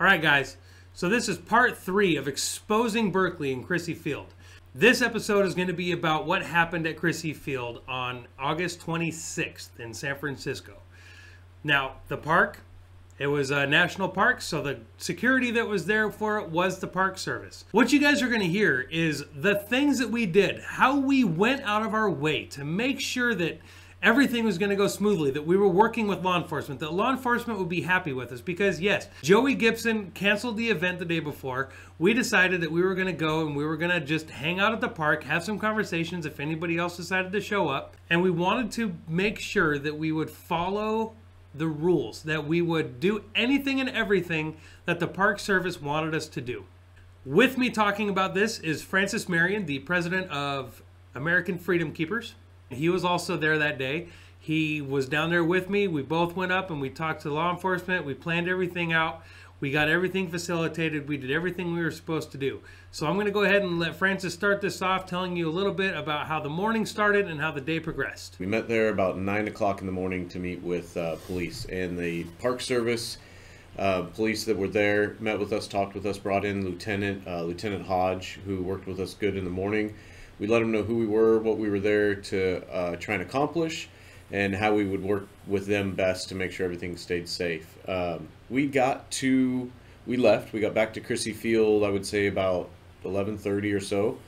All right, guys. So this is part 3 of exposing Berkeley and Crissy Field. This episode is going to be about what happened at Crissy Field on August 26th in San Francisco. Now, the park, it was a national park, so the security that was there for it was the Park Service. What you guys are going to hear is the things that we did, how we went out of our way to make sure that everything was going to go smoothly, that we were working with law enforcement, that law enforcement would be happy with us. Because yes, Joey Gibson canceled the event the day before. We decided that we were going to go and we were going to just hang out at the park, have some conversations if anybody else decided to show up. And we wanted to make sure that we would follow the rules, that we would do anything and everything that the Park Service wanted us to do. With me talking about this is Francis Marion, the president of American Freedom Keepers. He was also there that day. He was down there with me. We both went up and we talked to law enforcement. We planned everything out. We got everything facilitated. We did everything we were supposed to do. So I'm going to go ahead and let Francis start this off, telling you a little bit about how the morning started and how the day progressed. We met there about 9 o'clock in the morning to meet with police, and the Park Service police that were there met with us, talked with us, brought in Lieutenant Hodge, who worked with us good in the morning. We let them know who we were, what we were there to try and accomplish, and how we would work with them best to make sure everything stayed safe. We left. We got back to Crissy Field, I would say about 11:30 or so.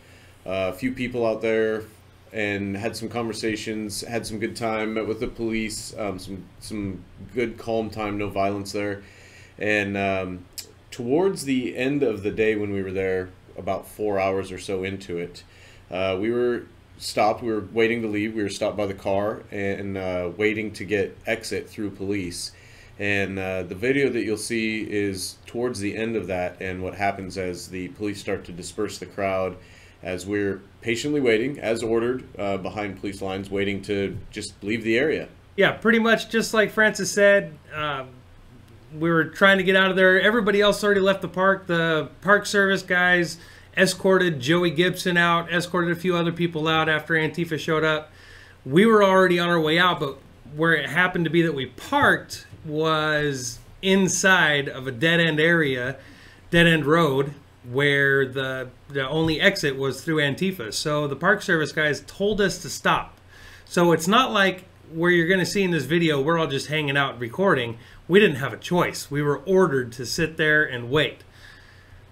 A few people out there and had some conversations, had some good time, met with the police, some good calm time, no violence there. And towards the end of the day when we were there, about 4 hours or so into it, we were stopped. We were waiting to leave. We were stopped by the car and waiting to get exit through police. And the video that you'll see is towards the end of that, and what happens as the police start to disperse the crowd as we're patiently waiting, as ordered, behind police lines, waiting to just leave the area. Yeah, pretty much just like Francis said. We were trying to get out of there. Everybody else already left the park. The Park Service guys escorted Joey Gibson out, escorted a few other people out after Antifa showed up. We were already on our way out, but where it happened to be that we parked was inside of a dead-end area, dead-end road, where the only exit was through Antifa. So the Park Service guys told us to stop. So it's not like where you're going to see in this video, we're all just hanging out recording. We didn't have a choice. We were ordered to sit there and wait.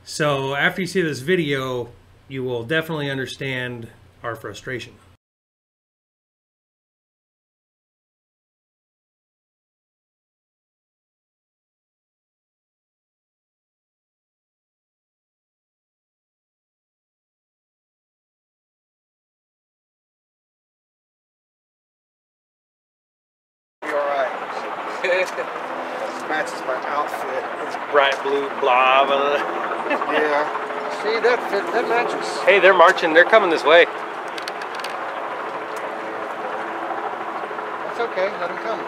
So after you see this video, you will definitely understand our frustration. You're all right. This matches my outfit. Bright blue blob. Yeah. See, that matches. Hey, they're marching. They're coming this way. That's okay. Let them come.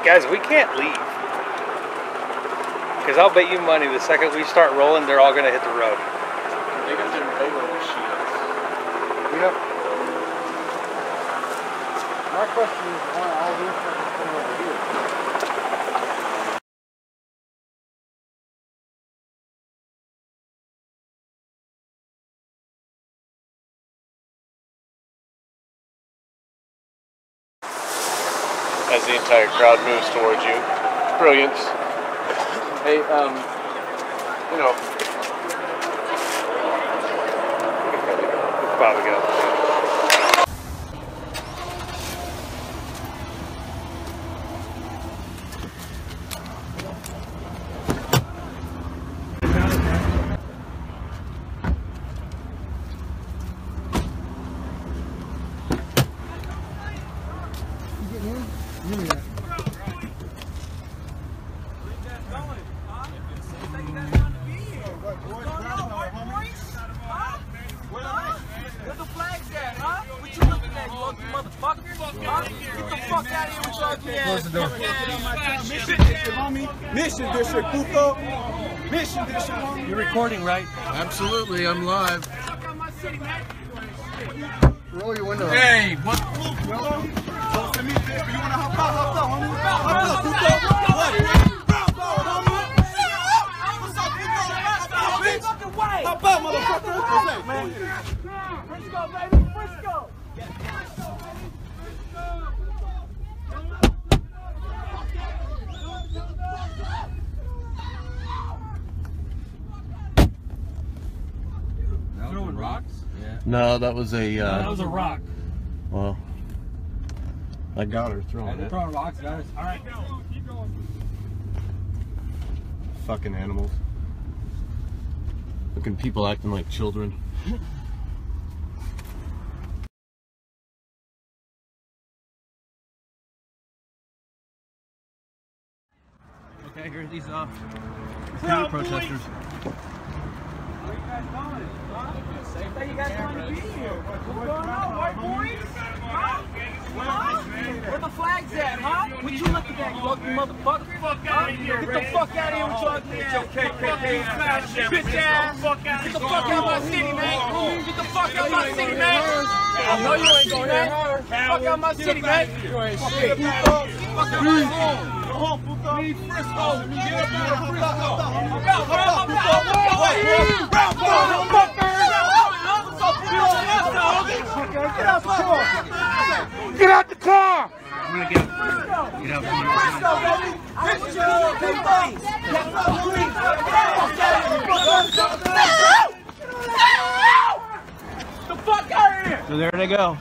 Guys, we can't leave. Because I'll bet you money the second we start rolling, they're all going to hit the road. They got their Halo machines. Yep. My question is why all these things come over here? As the entire crowd moves towards you. Brilliant. Hey, you know. Probably go. Close the door. Mission district, puto. Mission district, homie. You're recording, right? Absolutely, I'm live. Roll your window. Hey, what? You wanna hop out, homie? Hop out, puto. Hop out, motherfucker. Frisco, baby, Frisco. Throwing rocks? Yeah. No, that was a. That was a rock. Well, I got her throwing it. Throwing rocks, guys. All right. Keep going. Fucking animals. Looking people acting like children. Okay, here's these counter protesters. Where you guys going? Huh? You guys want to be here? What's going on, white boys? Huh? Where the flag's at, huh? What you looking at, you ugly motherfucker? Get the fuck out of here, Get the fuck out of here with your ugly ass. Bitch ass. Get the fuck out of my city, man. Get the fuck out of my city, man. I know you ain't going there. Get the fuck out of my city, man. You ain't shit. Get the fuck out of my city. Go home, puto. Need Frisco. Get up here to Frisco. Get out the car! I'm gonna get out. The fuck out of here! So there they go.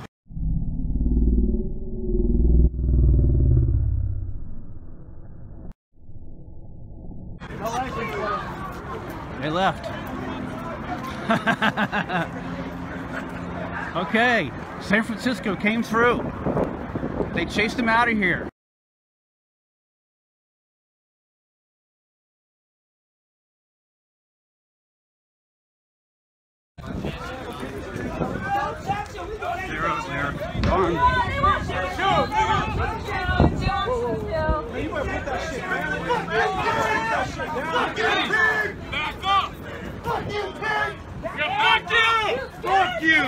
They left. Okay, San Francisco came through. They chased him out of here. Back up! Fuck you, pig! Fuck you! Fuck you!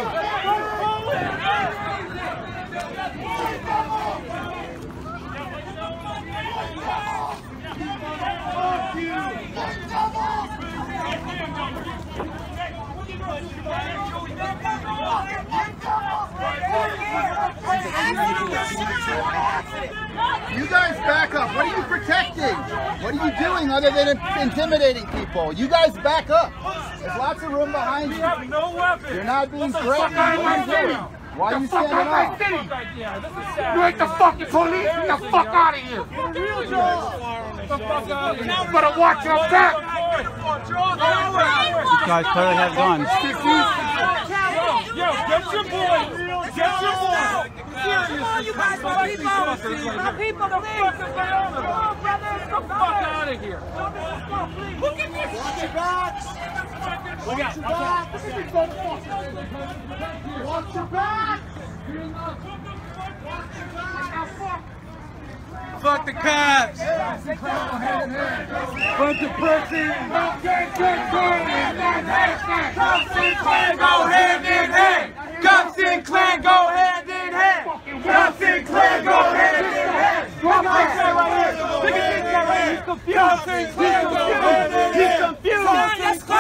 You guys back up. What are you protecting? What are you doing other than intimidating people? You guys back up. There's lots of room behind you. We have no weapons. You're not being threatened. Why are you Fuck standing out up? my city! You ain't the fucking police. Get the fuck out of here. You better watch your back. These guys clearly have guns. Yo, get your boy! Get your boy! Seriously, you guys are people! My people, the fuck is going on? Get the fuck out of here! Look at this! Watch your backs! Look out! Watch your back. Fuck the cops! Bunch of pussies. Cops and Klan go hand in hand! Cops and Klan go hand in hand! Cops and Klan go hand in hand! Look at this guy right here! Look at this guy right here! He's confused! Cops and Klan go hand in hand! He's confused! Let's go!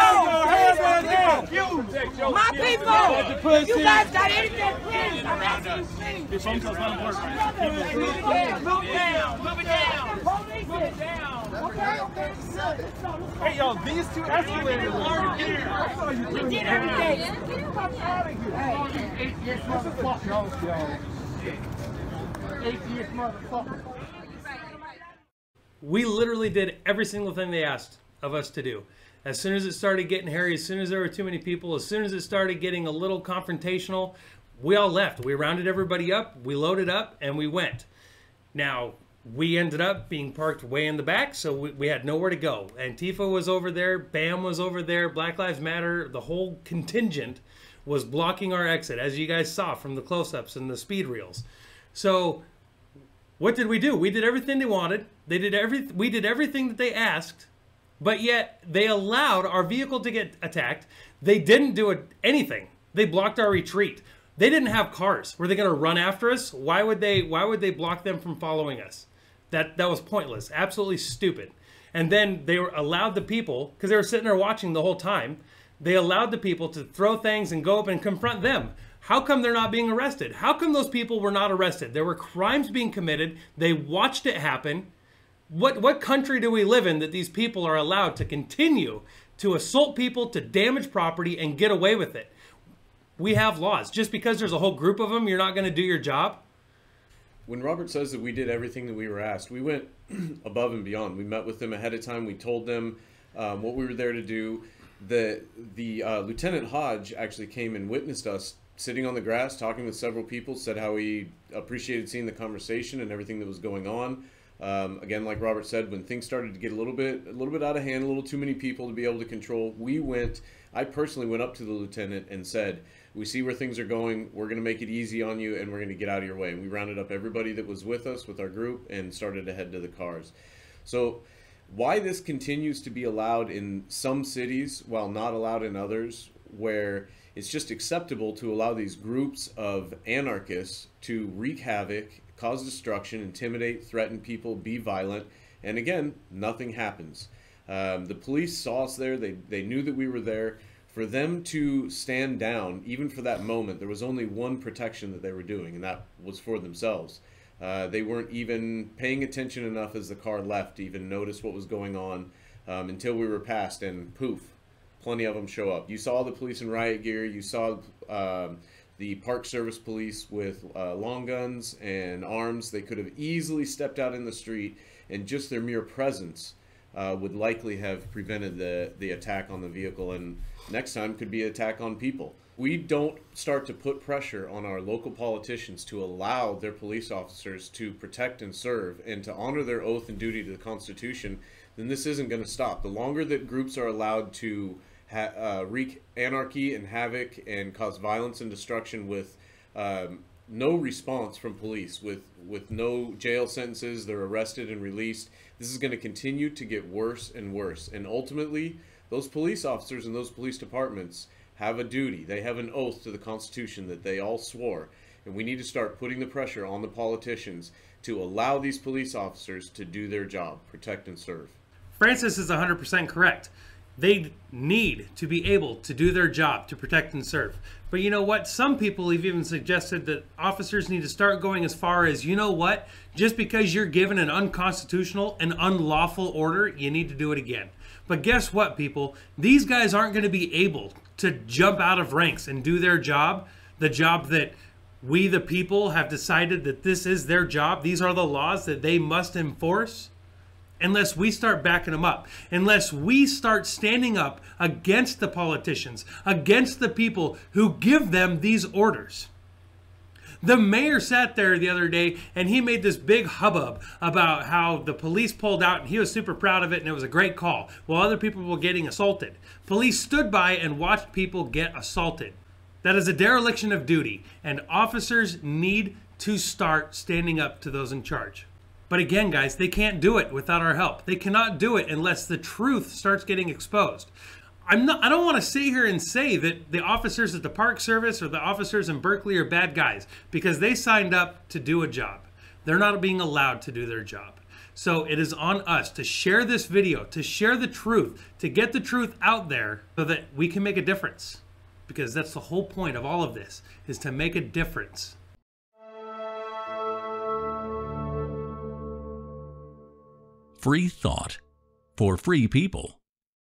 My people! You guys got anything, please? I'm asking you, please! Your phone call's not working. Move it down! Move it down! Move it down! Hey, yo, these two escalators are here. We did everything. Come out of here. Hey, atheist motherfucker. Atheist motherfucker. We literally did every single thing they asked of us to do. As soon as it started getting hairy, as soon as there were too many people, as soon as it started getting a little confrontational, we all left. We rounded everybody up, we loaded up, and we went. Now, we ended up being parked way in the back, so we had nowhere to go. Antifa was over there, BAM was over there, Black Lives Matter, the whole contingent was blocking our exit, as you guys saw from the close-ups and the speed reels. So What did we do? We did everything they wanted. We did everything that they asked, but yet they allowed our vehicle to get attacked. They didn't do anything. They blocked our retreat. They didn't have cars. Were they going to run after us? Why would they block them from following us? That was pointless. Absolutely stupid. And then they allowed the people, because they were sitting there watching the whole time, they allowed the people to throw things and go up and confront them. How come they're not being arrested? How come those people were not arrested? There were crimes being committed. They watched it happen. What country do we live in that these people are allowed to continue to assault people, to damage property, and get away with it? We have laws. Just because there's a whole group of them, you're not going to do your job? When Robert says that we did everything that we were asked, we went above and beyond. We met with them ahead of time. We told them what we were there to do. The Lieutenant Hodge actually came and witnessed us sitting on the grass, talking with several people, said how he appreciated seeing the conversation and everything that was going on. Again, like Robert said, when things started to get a little bit out of hand, a little too many people to be able to control, I personally went up to the lieutenant and said, we see where things are going. We're going to make it easy on you, and we're going to get out of your way. And we rounded up everybody that was with us, with our group, and started to head to the cars. So why this continues to be allowed in some cities while not allowed in others, where it's just acceptable to allow these groups of anarchists to wreak havoc, cause destruction, intimidate, threaten people, be violent, and again, nothing happens. The police saw us there. They knew that we were there. For them to stand down, even for that moment, there was only one protection that they were doing, and that was for themselves. They weren't even paying attention enough as the car left to even notice what was going on until we were past, and poof, plenty of them show up. You saw the police in riot gear. You saw the Park Service police with long guns and arms. They could have easily stepped out in the street, and just their mere presence would likely have prevented the attack on the vehicle, and next time could be an attack on people. We don't start to put pressure on our local politicians to allow their police officers to protect and serve and to honor their oath and duty to the Constitution, then this isn't going to stop. The longer that groups are allowed to wreak anarchy and havoc and cause violence and destruction with no response from police, with no jail sentences, they're arrested and released, this is going to continue to get worse and worse. And ultimately, those police officers and those police departments have a duty. They have an oath to the Constitution that they all swore. And we need to start putting the pressure on the politicians to allow these police officers to do their job, protect and serve. Francis is 100% correct. They need to be able to do their job, to protect and serve. But you know what? Some people have even suggested that officers need to start going as far as, you know what? Just because you're given an unconstitutional and unlawful order, you need to do it again. But guess what, people? These guys aren't going to be able to jump out of ranks and do their job, the job that we, the people, have decided that this is their job. These are the laws that they must enforce. Unless we start backing them up, unless we start standing up against the politicians, against the people who give them these orders. The mayor sat there the other day and he made this big hubbub about how the police pulled out and he was super proud of it and it was a great call, while other people were getting assaulted. Police stood by and watched people get assaulted. That is a dereliction of duty, and officers need to start standing up to those in charge. But again, guys, they can't do it without our help. They cannot do it unless the truth starts getting exposed. I don't want to sit here and say that the officers at the Park Service or the officers in Berkeley are bad guys, because they signed up to do a job. They're not being allowed to do their job. So it is on us to share this video, to share the truth, to get the truth out there so that we can make a difference. Because that's the whole point of all of this, is to make a difference. Free thought for free people.